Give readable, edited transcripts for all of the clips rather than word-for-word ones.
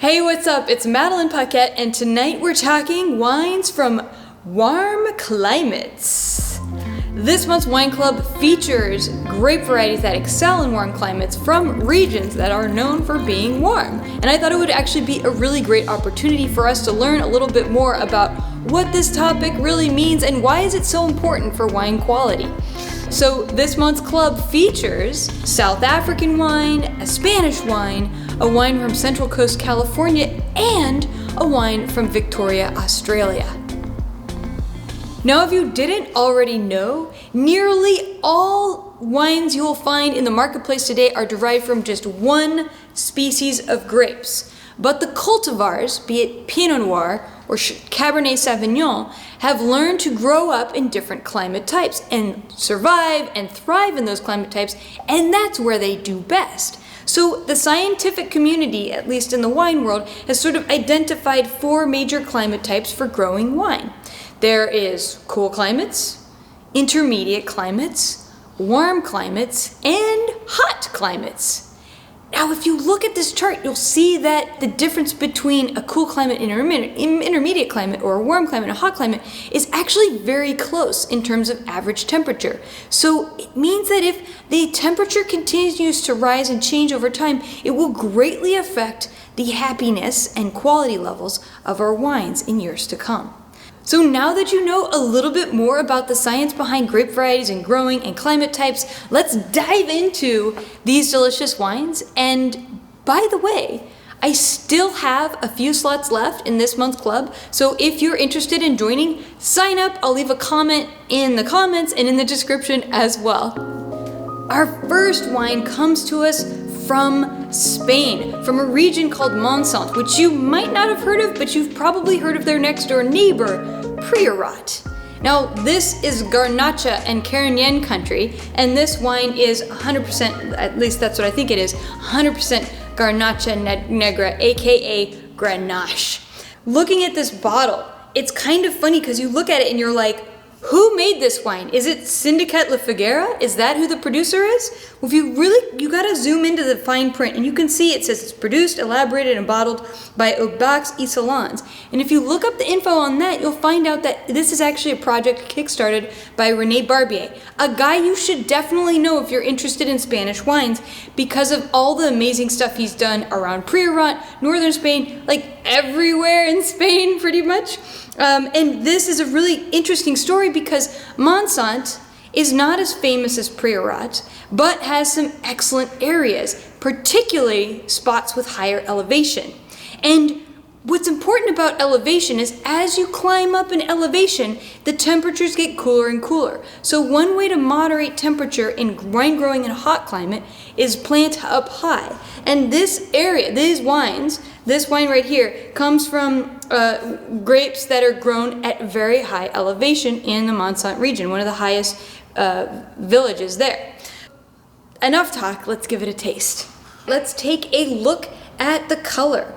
Hey, what's up? It's Madeline Paquette, and tonight we're talking wines from warm climates. This month's wine club features grape varieties that excel in warm climates from regions that are known for being warm. And I thought it would actually be a really great opportunity for us to learn a little bit more about what this topic really means and why is it so important for wine quality. So this month's club features South African wine, a Spanish wine, a wine from Central Coast California, and a wine from Victoria, Australia. Now, if you didn't already know, nearly all wines you will find in the marketplace today are derived from just one species of grapes. But the cultivars, be it Pinot Noir or Cabernet Sauvignon, have learned to grow up in different climate types and survive and thrive in those climate types, and that's where they do best. So the scientific community, at least in the wine world, has sort of identified four major climate types for growing wine. There is cool climates, intermediate climates, warm climates, and hot climates. Now, if you look at this chart, you'll see that the difference between a cool climate and intermediate climate, or a warm climate and a hot climate, is actually very close in terms of average temperature. So it means that if the temperature continues to rise and change over time, it will greatly affect the happiness and quality levels of our wines in years to come. So now that you know a little bit more about the science behind grape varieties and growing and climate types, let's dive into these delicious wines. And by the way, I still have a few slots left in this month's club. So if you're interested in joining, sign up. I'll leave a comment in the comments and in the description as well. Our first wine comes to us from Spain, from a region called Montsant, which you might not have heard of, but you've probably heard of their next door neighbor, Syrah. Now, this is Garnatxa and Carignan country, and this wine is 100%, at least that's what I think it is, 100% Garnatxa Negra, aka Grenache. Looking at this bottle, it's kind of funny because you look at it and you're like, who made this wine? Is it Sindicat Figuera? Is that who the producer is? Well, you gotta zoom into the fine print, and you can see it says it's produced, elaborated, and bottled by Aubax et Salons. And if you look up the info on that, you'll find out that this is actually a project kickstarted by René Barbier, a guy you should definitely know if you're interested in Spanish wines because of all the amazing stuff he's done around Priorat, northern Spain, like everywhere in Spain pretty much. And this is a really interesting story because Montsant is not as famous as Priorat, but has some excellent areas, particularly spots with higher elevation. And what's important about elevation is as you climb up in elevation, the temperatures get cooler and cooler. So one way to moderate temperature in wine growing in a hot climate is plant up high. And this area, this wine right here, comes from grapes that are grown at very high elevation in the Montsant region, one of the highest villages there. Enough talk, let's give it a taste. Let's take a look at the color.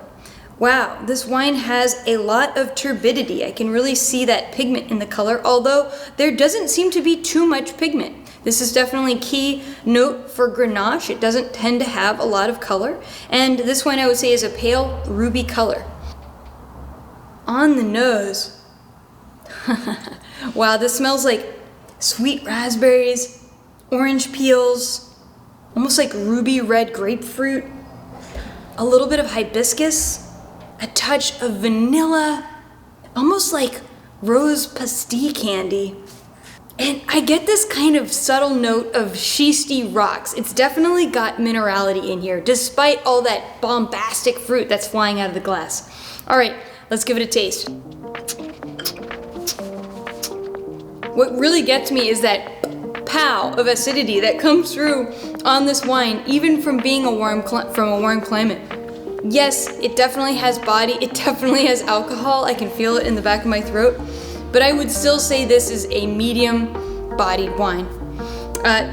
Wow, this wine has a lot of turbidity. I can really see that pigment in the color, although there doesn't seem to be too much pigment. This is definitely a key note for Grenache. It doesn't tend to have a lot of color. And this wine I would say is a pale ruby color. On the nose, wow, this smells like sweet raspberries, orange peels, almost like ruby red grapefruit, a little bit of hibiscus, a touch of vanilla, almost like rose pastille candy. And I get this kind of subtle note of schisty rocks. It's definitely got minerality in here, despite all that bombastic fruit that's flying out of the glass. All right, let's give it a taste. What really gets me is that pow of acidity that comes through on this wine, even from being a warm climate. Yes, it definitely has body, it definitely has alcohol, I can feel it in the back of my throat, but I would still say this is a medium-bodied wine.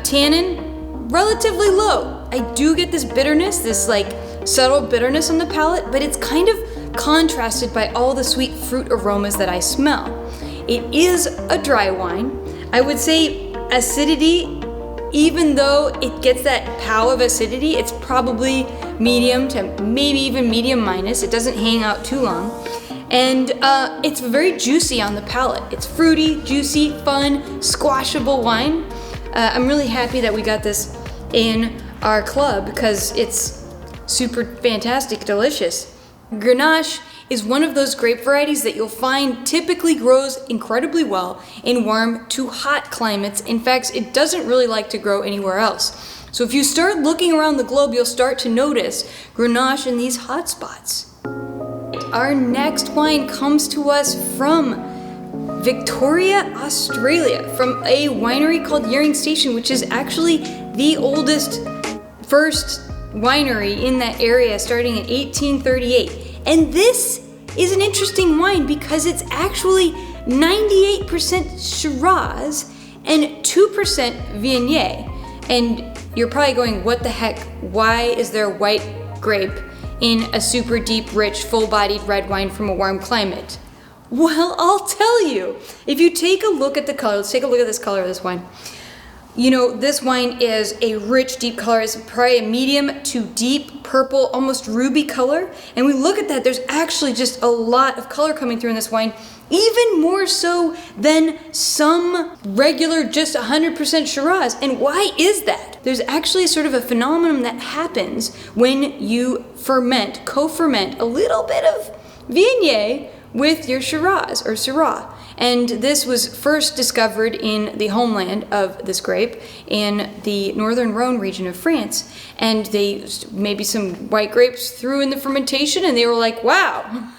Tannin, relatively low. I do get this bitterness, this like subtle bitterness on the palate, but it's kind of contrasted by all the sweet fruit aromas that I smell. It is a dry wine. I would say acidity, even though it gets that pow of acidity, it's probably medium to maybe even medium minus. It doesn't hang out too long. And it's very juicy on the palate. It's fruity, juicy, fun, squashable wine. I'm really happy that we got this in our club because it's super fantastic, delicious. Grenache is one of those grape varieties that you'll find typically grows incredibly well in warm to hot climates. In fact, it doesn't really like to grow anywhere else. So if you start looking around the globe, you'll start to notice Grenache in these hot spots. Our next wine comes to us from Victoria, Australia, from a winery called Yering Station, which is actually the oldest first winery in that area, starting in 1838. And this is an interesting wine because it's actually 98% Shiraz and 2% Viognier. And you're probably going, what the heck? Why is there white grape in a super deep, rich, full-bodied red wine from a warm climate? Well, I'll tell you. If you take a look at the color, let's take a look at this color of this wine. You know, this wine is a rich, deep color. It's probably a medium to deep purple, almost ruby color. And we look at that, there's actually just a lot of color coming through in this wine, even more so than some regular, just 100% Shiraz. And why is that? There's actually sort of a phenomenon that happens when you ferment, co-ferment a little bit of Viognier with your Shiraz or Syrah. And this was first discovered in the homeland of this grape in the northern Rhone region of France. And they maybe some white grapes threw in the fermentation and they were like, wow.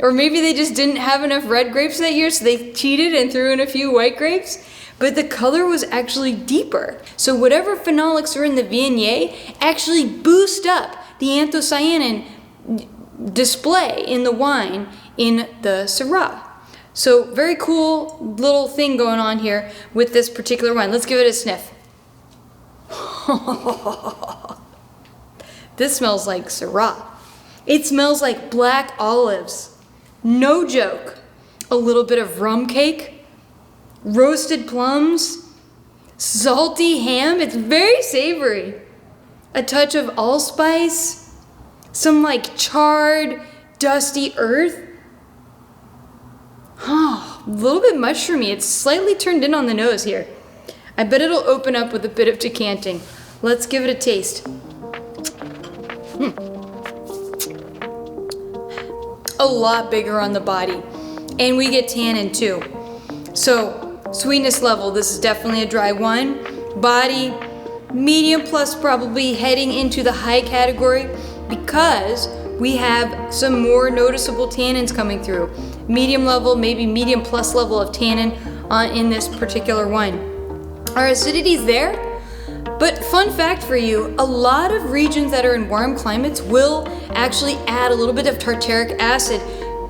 Or maybe they just didn't have enough red grapes that year, so they cheated and threw in a few white grapes. But the color was actually deeper. So whatever phenolics are in the Viognier actually boost up the anthocyanin display in the wine in the Syrah. So very cool little thing going on here with this particular wine. Let's give it a sniff. This smells like Syrah. It smells like black olives. No joke. A little bit of rum cake, roasted plums, salty ham. It's very savory. A touch of allspice, some like charred, dusty earth. A little bit mushroomy. It's slightly turned in on the nose here. I bet it'll open up with a bit of decanting. Let's give it a taste. A lot bigger on the body. And we get tannin too. So, sweetness level, this is definitely a dry wine. Body, medium plus, probably heading into the high category because we have some more noticeable tannins coming through. Medium level, maybe medium plus level of tannin in this particular wine. Our acidity's there, but fun fact for you, a lot of regions that are in warm climates will actually add a little bit of tartaric acid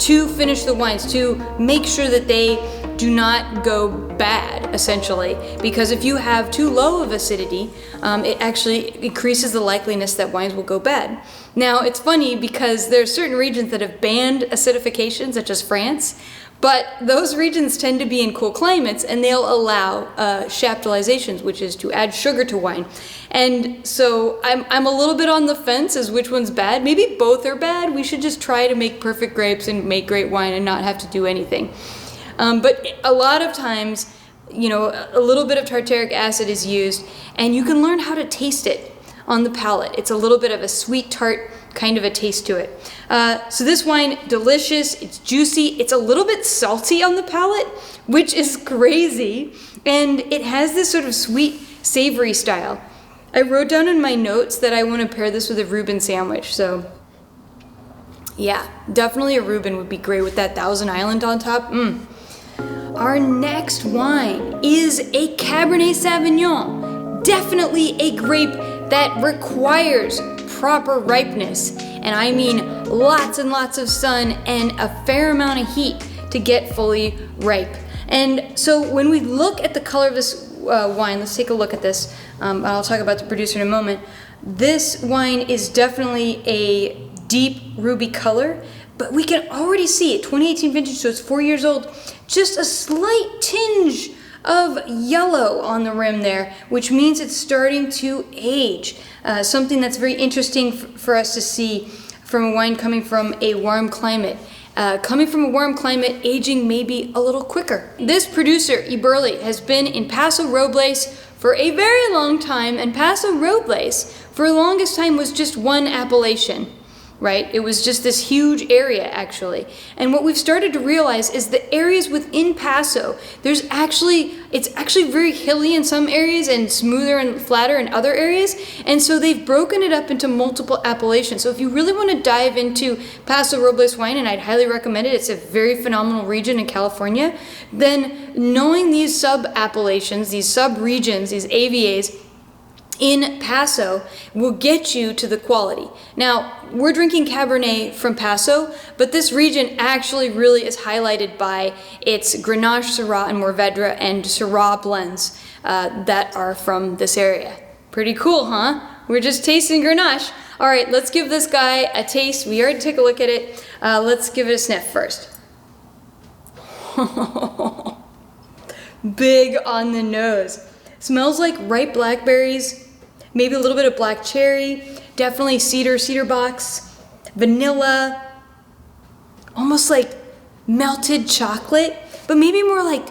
to finish the wines, to make sure that they do not go bad, essentially. Because if you have too low of acidity, it actually increases the likeliness that wines will go bad. Now, it's funny because there are certain regions that have banned acidification, such as France, but those regions tend to be in cool climates and they'll allow chaptalizations, which is to add sugar to wine. And so I'm a little bit on the fence as which one's bad. Maybe both are bad. We should just try to make perfect grapes and make great wine and not have to do anything. But a lot of times, you know, a little bit of tartaric acid is used and you can learn how to taste it on the palate. It's a little bit of a sweet tart kind of a taste to it. So this wine, delicious, it's juicy, it's a little bit salty on the palate, which is crazy, and it has this sort of sweet, savory style. I wrote down in my notes that I want to pair this with a Reuben sandwich, so yeah, definitely a Reuben would be great with that Thousand Island on top. Our next wine is a Cabernet Sauvignon. Definitely a grape that requires proper ripeness. And I mean lots and lots of sun and a fair amount of heat to get fully ripe. And so when we look at the color of this wine, let's take a look at this. I'll talk about the producer in a moment. This wine is definitely a deep ruby color, but we can already see it, 2018 vintage, so it's 4 years old, just a slight tinge of yellow on the rim there, which means it's starting to age. Something that's very interesting for us to see from a wine coming from a warm climate. Coming from a warm climate, aging may be a little quicker. This producer, Eberle, has been in Paso Robles for a very long time, and Paso Robles, for the longest time, was just one appellation, right? It was just this huge area, actually. And what we've started to realize is the areas within Paso, it's actually very hilly in some areas and smoother and flatter in other areas. And so they've broken it up into multiple appellations. So if you really want to dive into Paso Robles wine, and I'd highly recommend it, it's a very phenomenal region in California, then knowing these sub-appellations, these sub-regions, these AVAs, in Paso will get you to the quality. Now, we're drinking Cabernet from Paso, but this region actually really is highlighted by its Grenache, Syrah, and Mourvedre and Syrah blends that are from this area. Pretty cool, huh? We're just tasting Grenache. All right, let's give this guy a taste. We already took a look at it. Let's give it a sniff first. Big on the nose. Smells like ripe blackberries, maybe a little bit of black cherry, definitely cedar box, vanilla, almost like melted chocolate, but maybe more like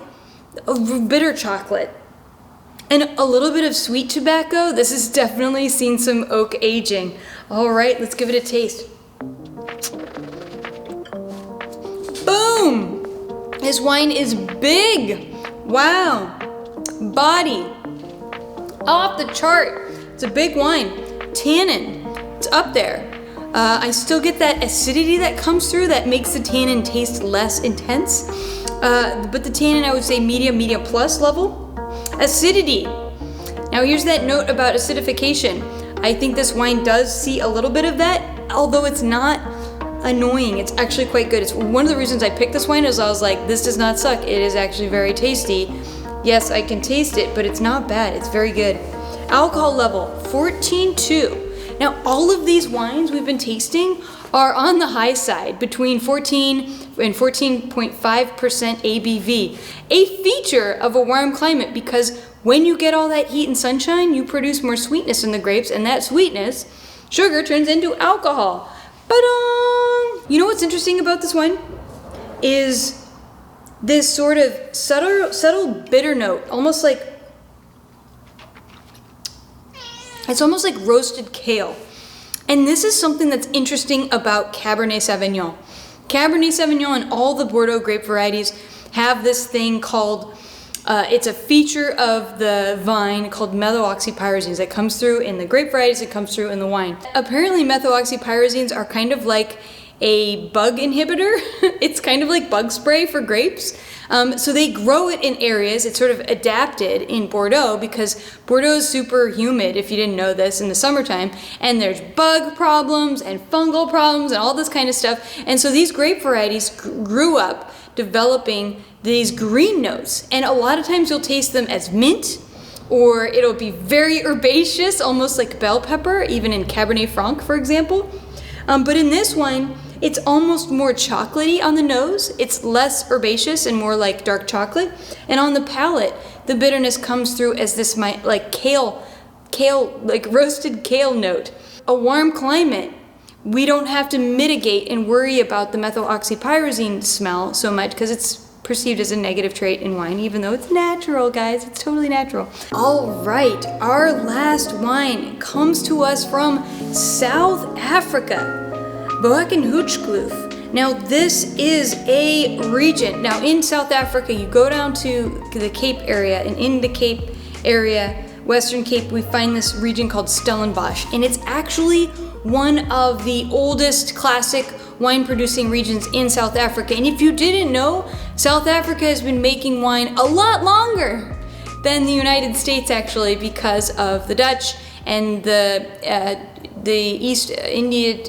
a bitter chocolate. And a little bit of sweet tobacco. This has definitely seen some oak aging. All right, let's give it a taste. Boom! This wine is big. Wow. Body. Off the chart. It's a big wine. Tannin. It's up there. I still get that acidity that comes through that makes the tannin taste less intense. But the tannin, I would say medium plus level. Acidity. Now here's that note about acidification. I think this wine does see a little bit of that, although it's not annoying. It's actually quite good. It's one of the reasons I picked this wine is I was like, this does not suck. It is actually very tasty. Yes, I can taste it, but it's not bad. It's very good. Alcohol level, 14.2. Now, all of these wines we've been tasting are on the high side, between 14 and 14.5% ABV. A feature of a warm climate, because when you get all that heat and sunshine, you produce more sweetness in the grapes, and that sweetness, sugar, turns into alcohol. But you know what's interesting about this wine? Is this sort of subtle bitter note, almost like, it's almost like roasted kale. And this is something that's interesting about Cabernet Sauvignon. Cabernet Sauvignon and all the Bordeaux grape varieties have this thing called, it's a feature of the vine called methoxypyrazines that comes through in the grape varieties, it comes through in the wine. Apparently methoxypyrazines are kind of like a bug inhibitor. It's kind of like bug spray for grapes. So they grow it in areas, it's sort of adapted in Bordeaux because Bordeaux is super humid, if you didn't know this, in the summertime, and there's bug problems and fungal problems and all this kind of stuff. And so these grape varieties grew up developing these green notes, and a lot of times you'll taste them as mint, or it'll be very herbaceous, almost like bell pepper, even in Cabernet Franc, for example. But in this wine, it's almost more chocolatey on the nose. It's less herbaceous and more like dark chocolate. And on the palate, the bitterness comes through as this like kale, like roasted kale note. A warm climate, we don't have to mitigate and worry about the methoxypyrazine smell so much because it's perceived as a negative trait in wine, even though it's natural, guys. It's totally natural. All right, our last wine comes to us from South Africa. Boakenhoutschkloof. Now this is a region. Now in South Africa, you go down to the Cape area, and in the Cape area, Western Cape, we find this region called Stellenbosch, and it's actually one of the oldest classic wine producing regions in South Africa. And if you didn't know, South Africa has been making wine a lot longer than the United States actually, because of the Dutch and the East India,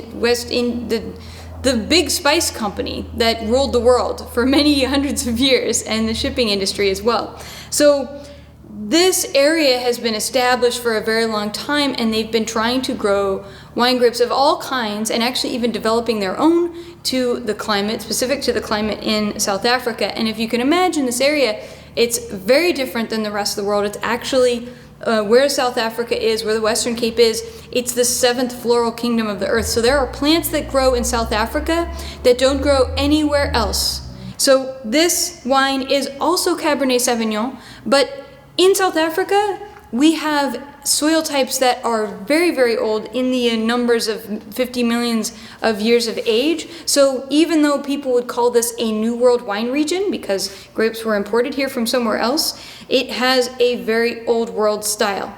the big spice company that ruled the world for many hundreds of years, and the shipping industry as well. So this area has been established for a very long time, and they've been trying to grow wine grapes of all kinds, and actually even developing their own to the climate, specific to the climate in South Africa. And if you can imagine, this area, It's very different than the rest of the world. It's actually where South Africa is, where the Western Cape is, it's the 7th floral kingdom of the earth. So there are plants that grow in South Africa that don't grow anywhere else. So this wine is also Cabernet Sauvignon, but in South Africa, we have soil types that are very, very old, in the numbers of 50 millions of years of age. So even though people would call this a New World wine region because grapes were imported here from somewhere else, it has a very old world style.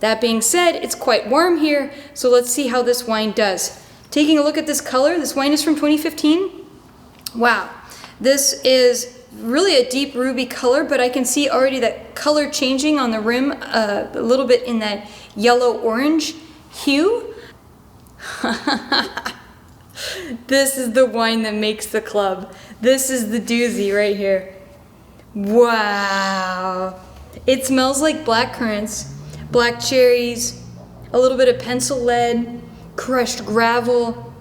That being said, it's quite warm here, so let's see how this wine does. Taking a look at this color, this wine is from 2015. Wow, this is really a deep ruby color, but I can see already that color changing on the rim a little bit in that yellow-orange hue. This is the wine that makes the club. This is the doozy right here. Wow. It smells like black currants, black cherries, a little bit of pencil lead, crushed gravel,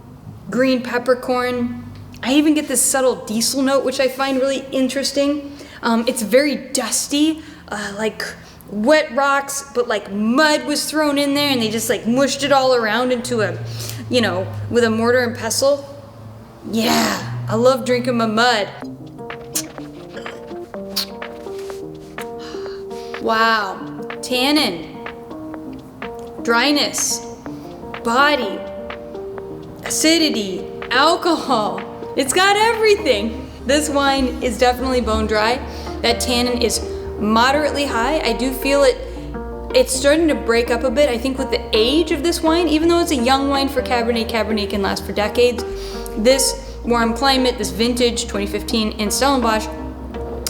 green peppercorn. I even get this subtle diesel note, which I find really interesting. It's very dusty, like wet rocks, but like mud was thrown in there and they just like mushed it all around into a, you know, with a mortar and pestle. Yeah, I love drinking my mud. Wow, tannin, dryness, body, acidity, alcohol. It's got everything. This wine is definitely bone dry. That tannin is moderately high. I do feel it's starting to break up a bit. I think with the age of this wine, even though it's a young wine for Cabernet, Cabernet can last for decades. This warm climate, this vintage 2015 in Stellenbosch,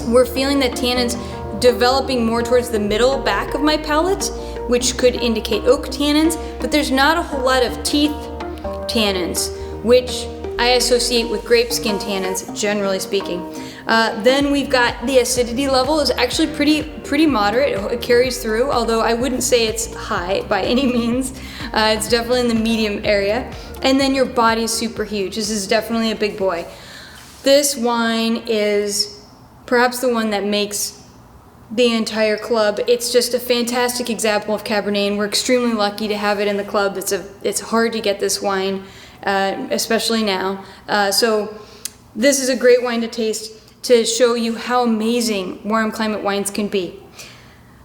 we're feeling that tannins developing more towards the middle back of my palate, which could indicate oak tannins, but there's not a whole lot of teeth tannins, which I associate with grape skin tannins, generally speaking. Then we've got the acidity level is actually pretty moderate. It carries through, although I wouldn't say it's high by any means. It's definitely in the medium area. And then your body is super huge. This is definitely a big boy. This wine is perhaps the one that makes the entire club. It's just a fantastic example of Cabernet, and we're extremely lucky to have it in the club. It's hard to get this wine, especially now. So this is a great wine to taste to show you how amazing warm climate wines can be.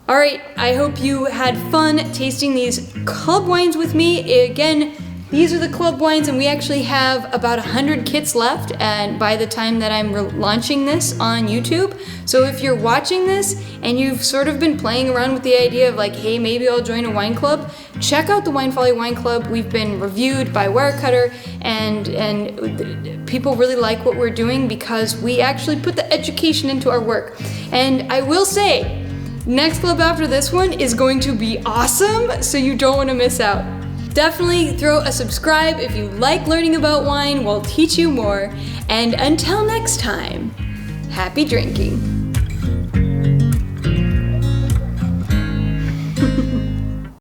All right, I hope you had fun tasting these club wines with me. Again, these are the club wines, and we actually have about 100 kits left and by the time that I'm launching this on YouTube. So if you're watching this and you've sort of been playing around with the idea of like, hey, maybe I'll join a wine club, check out the Folly Wine Club. We've been reviewed by Wirecutter, and people really like what we're doing because we actually put the education into our work. And I will say, next club after this one is going to be awesome, so you don't want to miss out. Definitely throw a subscribe if you like learning about wine. We'll teach you more. And until next time, happy drinking.